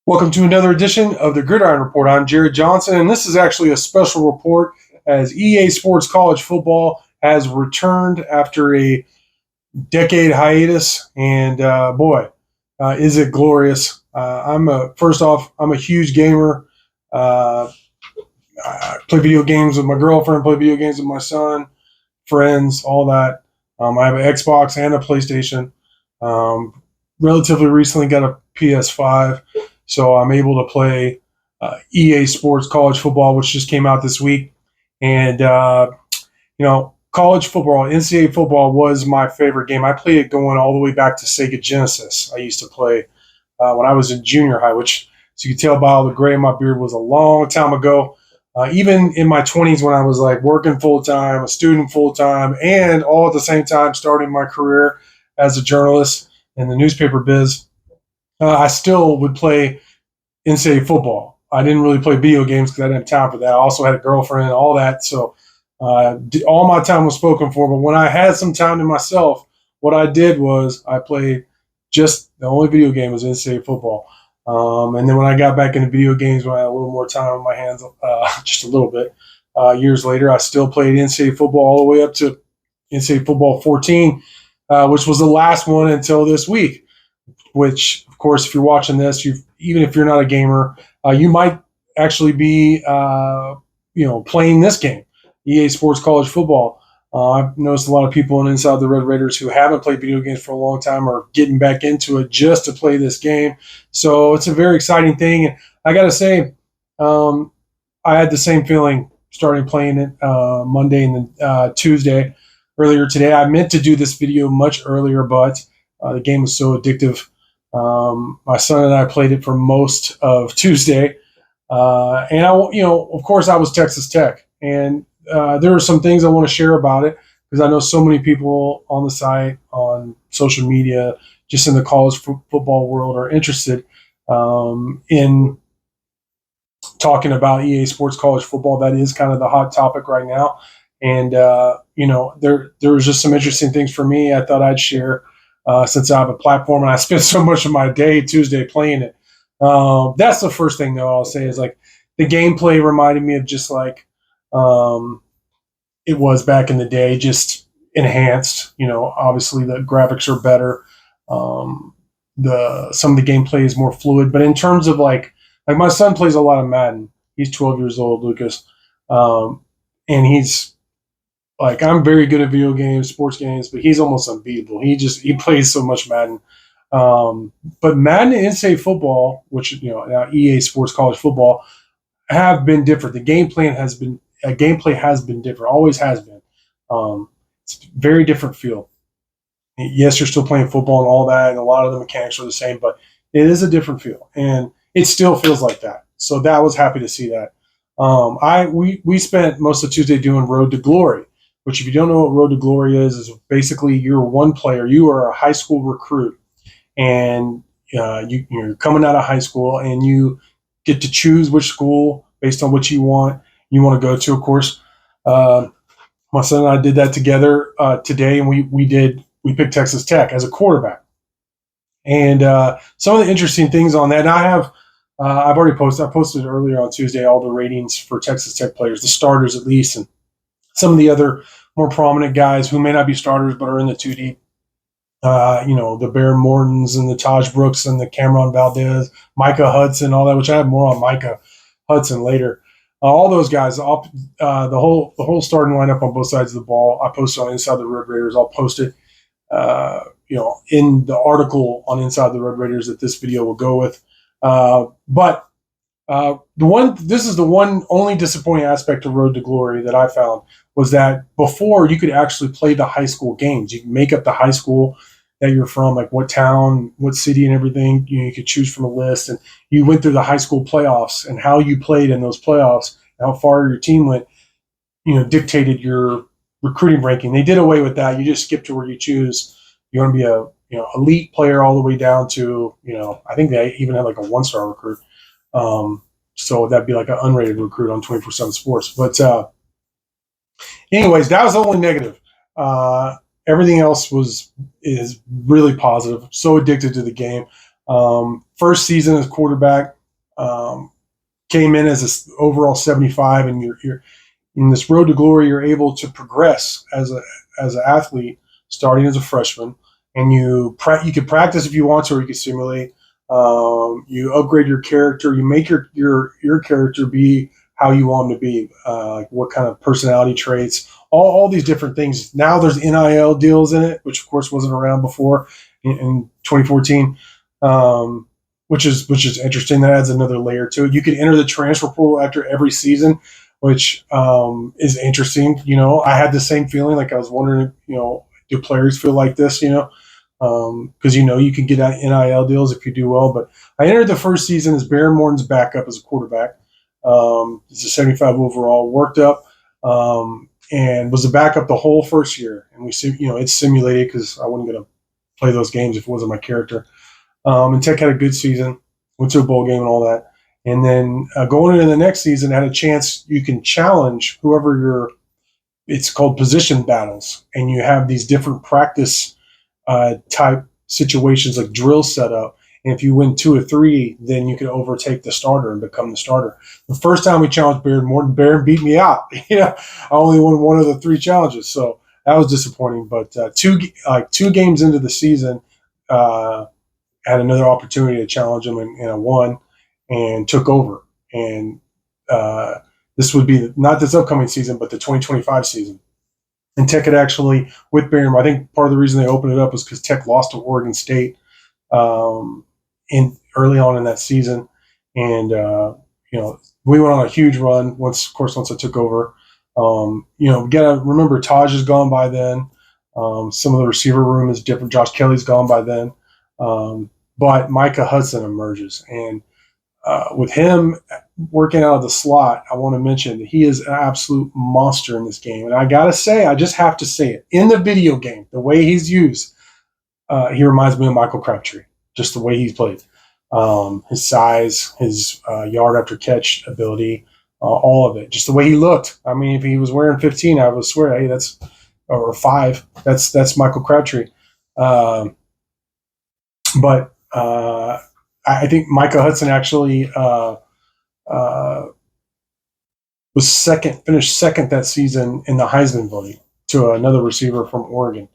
Welcome to another edition of the Gridiron Report. I'm Jared Johnson, and this is actually a special report as EA Sports College Football has returned after a decade hiatus. And is it glorious! First off, I'm a huge gamer. Uh, I play video games with my girlfriend, play video games with my son, friends, all that. I have an Xbox and a PlayStation. Um, Relatively recently got a PS5, so I'm able to play EA Sports College Football, which just came out this week. And college football, NCAA football was my favorite game. I played it going all the way back to Sega Genesis. I used to play when I was in junior high, which, as you can tell by all the gray in my beard, was a long time ago. Even in my 20s, when I was like working full time, a student full time, and all at the same time starting my career as a journalist in the newspaper biz, I still would play NCAA football. I didn't really play video games because I didn't have time for that. I also had a girlfriend and all that. So all my time was spoken for. But when I had some time to myself, what I did was I played just the only video game was NCAA football. And then when I got back into video games, when I had a little more time on my hands, just a little bit, years later, I still played NCAA football all the way up to NCAA football 14, which was the last one until this week. Which, of course, if you're watching this, even if you're not a gamer, you might actually be, playing this game, EA Sports College Football. I've noticed a lot of people on Inside the Red Raiders who haven't played video games for a long time are getting back into it just to play this game. So it's a very exciting thing. And I got to say, I had the same feeling starting playing it Monday and then Tuesday earlier today. I meant to do this video much earlier, but the game was so addictive. My son and I played it for most of Tuesday, and of course, I was Texas Tech, and there are some things I want to share about it because I know so many people on the site, on social media, just in the college football world, are interested in talking about EA Sports College Football. That is kind of the hot topic right now, and there was just some interesting things for me I thought I'd share. Since I have a platform and I spent so much of my day Tuesday playing it. That's the first thing, though, I'll say is like the gameplay reminded me of just like it was back in the day, just enhanced. Obviously the graphics are better. Some of the gameplay is more fluid, but in terms of like my son plays a lot of Madden. He's 12 years old, Lucas, and he's like, I'm very good at video games, sports games, but he's almost unbeatable. He plays so much Madden. But Madden and NCAA football, which now EA Sports College Football, have been different. The gameplay has been different, always has been. It's a very different feel. Yes, you're still playing football and all that, and a lot of the mechanics are the same, but it is a different feel, and it still feels like that. So that was happy to see that. We spent most of Tuesday doing Road to Glory, which, if you don't know what Road to Glory is basically you're one player. You are a high school recruit, and you're coming out of high school, and you get to choose which school based on what you want to go to. Of course, my son and I did that together today, and we picked Texas Tech as a quarterback. And some of the interesting things on that, and I've already posted. I posted earlier on Tuesday all the ratings for Texas Tech players, the starters at least, and some of the other more prominent guys who may not be starters but are in the 2D. The Bear Mortons and the Taj Brooks and the Cameron Valdez, Micah Hudson, all that, which I have more on Micah Hudson later. All those guys, the whole starting lineup on both sides of the ball, I posted on Inside the Red Raiders. I'll post it, in the article on Inside the Red Raiders that this video will go with. This is the one only disappointing aspect of Road to Glory that I found was that before you could actually play the high school games. You could make up the high school that you're from, like what town, what city, and everything. You could choose from a list, and you went through the high school playoffs and how you played in those playoffs, how far your team went, dictated your recruiting ranking. They did away with that. You just skip to where you choose. You want to be a elite player all the way down to I think they even had like a 1-star recruit. So that'd be like an unrated recruit on 24/7 Sports. But anyways, that was the only negative. Everything else is really positive. So addicted to the game. First season as quarterback, um, came in as this overall 75, and you're in this road to glory. You're able to progress as an athlete starting as a freshman, and you could practice if you want to, or you could simulate. You upgrade your character. You make your character be how you want him to be, like what kind of personality traits, all these different things. Now there's NIL deals in it, which of course wasn't around before in 2014, which is interesting. That adds another layer to it. You can enter the transfer portal after every season, which is interesting. I had the same feeling. Like I was wondering, do players feel like this? Because you can get NIL deals if you do well. But I entered the first season as Baron Morton's backup as a quarterback. It's a 75 overall, worked up, and was a backup the whole first year. And it's simulated because I wasn't going to play those games if it wasn't my character. And Tech had a good season, went to a bowl game and all that. And then going into the next season, had a chance you can challenge whoever it's called position battles. And you have these different practice type situations like drill setup. And if you win 2 or 3, then you can overtake the starter and become the starter. The first time we challenged Baron Morton, Baron beat me out. I only won 1 of the 3 challenges. So that was disappointing. But two games into the season, had another opportunity to challenge him, and I won and took over. And this would be not this upcoming season, but the 2025 season. And Tech had actually, with Baron, I think part of the reason they opened it up was because Tech lost to Oregon State in early on in that season. And, we went on a huge run once I took over. We got to remember Taj is gone by then. Some of the receiver room is different. Josh Kelly's gone by then. But Micah Hudson emerges. And with him working out of the slot, I want to mention that he is an absolute monster in this game. And I got to say, I just have to say it. In the video game, the way he's used, he reminds me of Michael Crabtree, just the way he's played. His size, his yard after catch ability, all of it. Just the way he looked. I mean, if he was wearing 15, I would swear, hey, or 5, that's Michael Crabtree. But I think Micah Hudson actually finished second that season in the Heisman voting to another receiver from Oregon.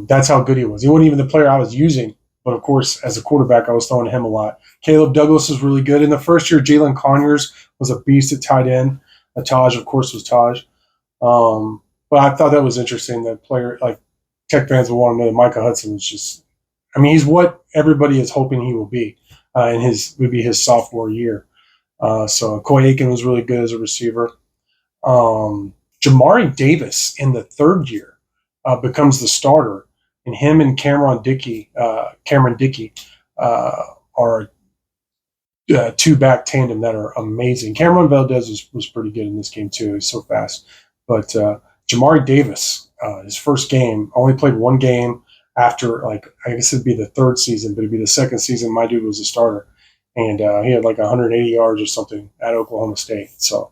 That's how good he was. He wasn't even the player I was using, but of course, as a quarterback, I was throwing to him a lot. Caleb Douglas was really good. In the first year, Jalen Conyers was a beast at tight end. Taj, of course, was Taj. But I thought that was interesting that player, like Tech fans would want to know that Micah Hudson was just, he's what everybody is hoping he will be would be his sophomore year. So Coy Aiken was really good as a receiver. Jamari Davis in the third year becomes the starter, and him and Cameron Dickey are a two-back tandem that are amazing. Cameron Valdez was pretty good in this game too. He's so fast. But Jamari Davis, his first game, only played 1 game after, I guess it'd be the 3rd season, but it'd be the 2nd season my dude was a starter. And he had 180 yards or something at Oklahoma State. So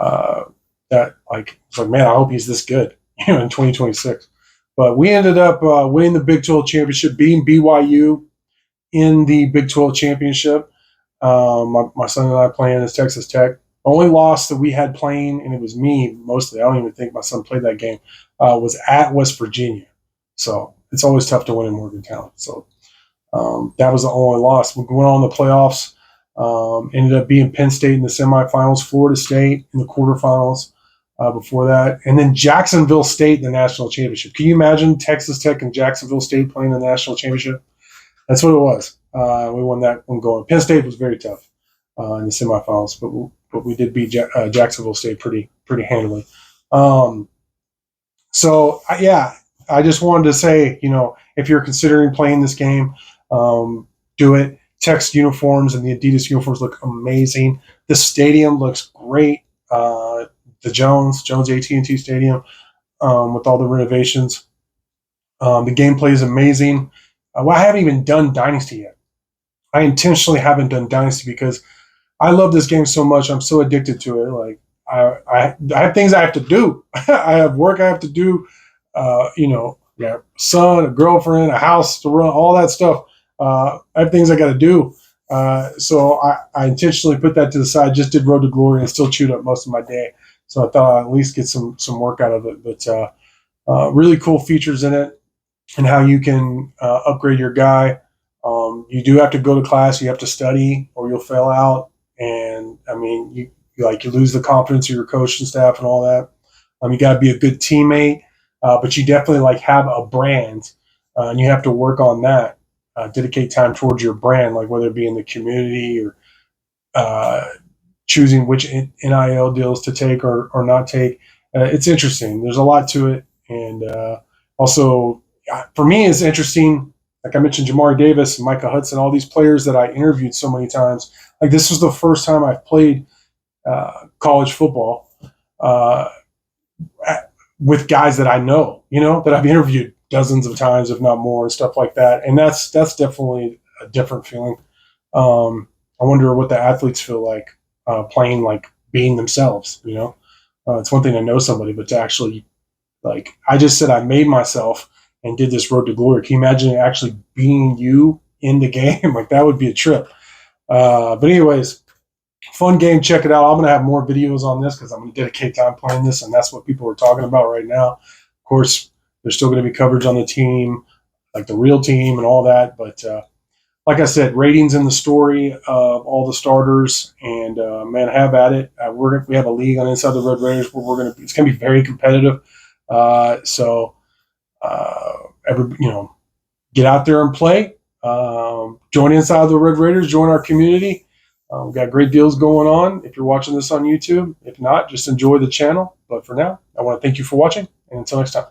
man, I hope he's this good in 2026. But we ended up winning the Big 12 championship, beating BYU in the Big 12 championship. My son and I playing as Texas Tech. Only loss that we had playing, and it was me mostly. I don't even think my son played that game. Was at West Virginia. So it's always tough to win in Morgantown. So that was the only loss. We went on the playoffs. Ended up being Penn State in the semifinals, Florida State in the quarterfinals before that, and then Jacksonville State in the national championship. Can you imagine Texas Tech and Jacksonville State playing in the national championship? That's what it was. We won that one going. Penn State was very tough in the semifinals, but we did beat Jacksonville State pretty handily. I just wanted to say, if you're considering playing this game, do it. Tech's uniforms and the Adidas uniforms look amazing. The stadium looks great. The Jones AT&T Stadium with all the renovations. The gameplay is amazing. I haven't even done Dynasty yet. I intentionally haven't done Dynasty because I love this game so much. I'm so addicted to it. I have things I have to do. I have work I have to do. A son, a girlfriend, a house to run, all that stuff. I have things I got to do. So I intentionally put that to the side. Just did Road to Glory and still chewed up most of my day. So I thought I'd at least get some work out of it. But really cool features in it, and how you can upgrade your guy. You do have to go to class. You have to study, or you'll fail out. And I mean, you lose the confidence of your coach and staff and all that. You got to be a good teammate, but you definitely have a brand, and you have to work on that. Dedicate time towards your brand, like whether it be in the community or uh, choosing which NIL deals to take or not take. It's interesting. There's a lot to it, and also for me, it's interesting. Like I mentioned, Jamari Davis, Micah Hudson, all these players that I interviewed so many times. Like this was the first time I've played college football uh, with guys that I know, that I've interviewed dozens of times, if not more, and stuff like that. And that's definitely a different feeling. I wonder what the athletes feel like playing, like being themselves. It's one thing to know somebody, but to actually, like I just said, I made myself and did this Road to Glory. Can you imagine actually being you in the game? Like that would be a trip. But anyways, fun game. Check it out. I'm going to have more videos on this because I'm going to dedicate time playing this, and that's what people are talking about right now. Of course, there's still going to be coverage on the team, like the real team and all that. But like I said, ratings in the story of all the starters, and man, have at it. We have a league on Inside the Red Raiders where it's going to be very competitive. So get out there and play. Join Inside the Red Raiders. Join our community. We've got great deals going on if you're watching this on YouTube. If not, just enjoy the channel. But for now, I want to thank you for watching, and until next time.